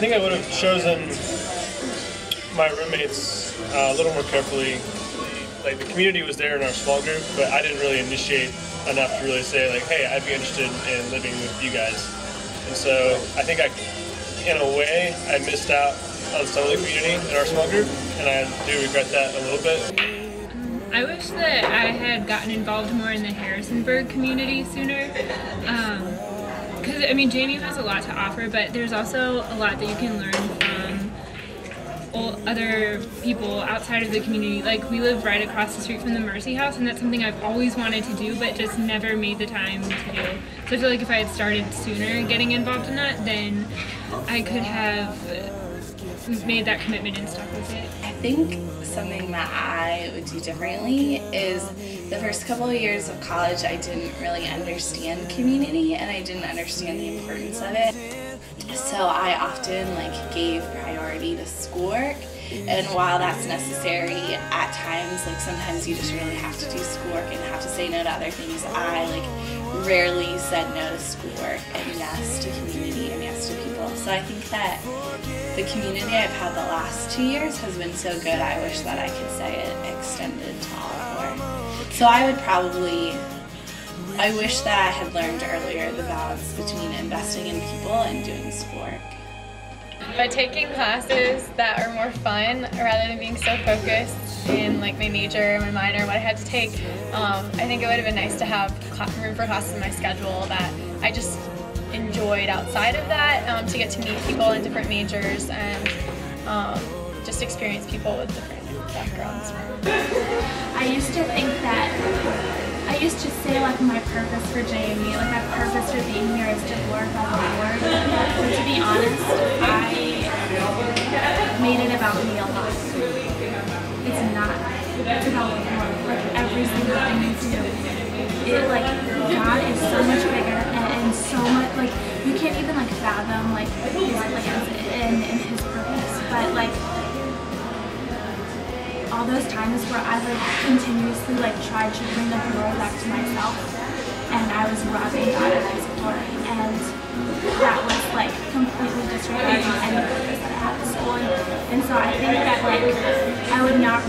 think I would have chosen my roommates a little more carefully. Like, the community was there in our small group, but I didn't really initiate enough to really say, like, hey, I'd be interested in living with you guys. And so I think in a way, I missed out on some of the community in our small group, and I do regret that a little bit. I wish that I had gotten involved more in the Harrisonburg community sooner. Because, I mean, JMU has a lot to offer, but there's also a lot that you can learn from other people outside of the community. Like, we live right across the street from the Mercy House, and that's something I've always wanted to do, but just never made the time to do. So I feel like if I had started sooner getting involved in that, then I could have made that commitment and stuck with it. I think something that I would do differently is the first couple of years of college I didn't really understand community and I didn't understand the importance of it. So I often gave priority to schoolwork, and while that's necessary at times, sometimes you just really have to do schoolwork and have to say no to other things, I rarely said no to schoolwork and yes to community and yes to people. So I think that the community I've had the last 2 years has been so good, I wish that I could say it extended to all 4. So I wish that I had learned earlier the balance between investing in people and doing schoolwork. By taking classes that are more fun rather than being so focused in my major, my minor, what I had to take, I think it would have been nice to have room for classes in my schedule that I just enjoyed outside of that, to get to meet people in different majors and just experience people with different backgrounds. I used to think that, I used to say my purpose for JMU, my purpose for being here is to glorify the Lord. But to be honest, I made it about me a lot. It's not. It's about the Lord. Every single thing you do. God is so much bigger and so much, you can't even fathom His plans and His purpose. But all those times where I continuously tried to bring the glory back to myself, and I was robbing God of His glory, and that was completely disregarding any purpose that I had at school. And so I think that I would not,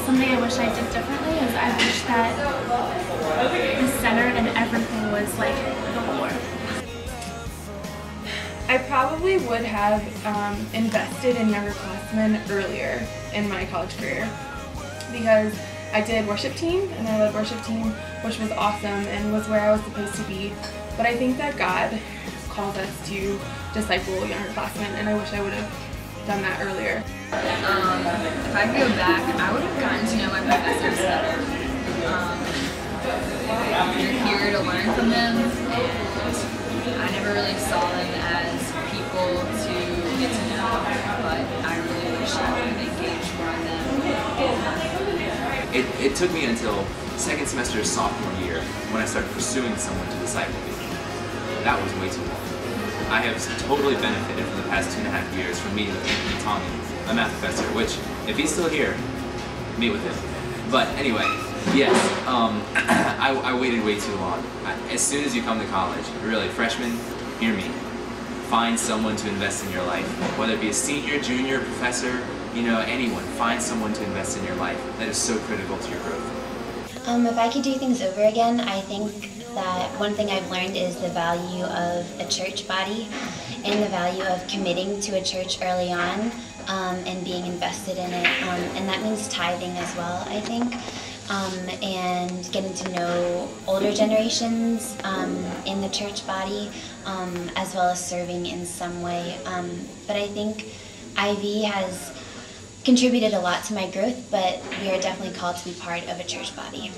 something I wish I did differently is I wish that the center and everything was the Lord. I probably would have invested in younger classmen earlier in my college career, because I did worship team and I led worship team, which was awesome and was where I was supposed to be. But I think that God calls us to disciple younger classmen, and I wish I would have done that earlier. If I could go back, I would have gotten to know my professors better. You're here to learn from them. I never really saw them as people to get to know, but I really wish I would have engaged more in them. It took me until second semester of sophomore year when I started pursuing someone to disciple me. That was way too long. I have totally benefited from the past 2.5 years from meeting with Anthony Tommy, my math professor, which, if he's still here, meet with him. But anyway, yes, I waited way too long. As soon as you come to college, really, freshmen, hear me. Find someone to invest in your life. Whether it be a senior, junior, professor, anyone. Find someone to invest in your life. That is so critical to your growth. If I could do things over again, I think that one thing I've learned is the value of a church body and the value of committing to a church early on and being invested in it. And that means tithing as well, I think. And getting to know older generations in the church body, as well as serving in some way. But I think IV has contributed a lot to my growth, but we are definitely called to be part of a church body.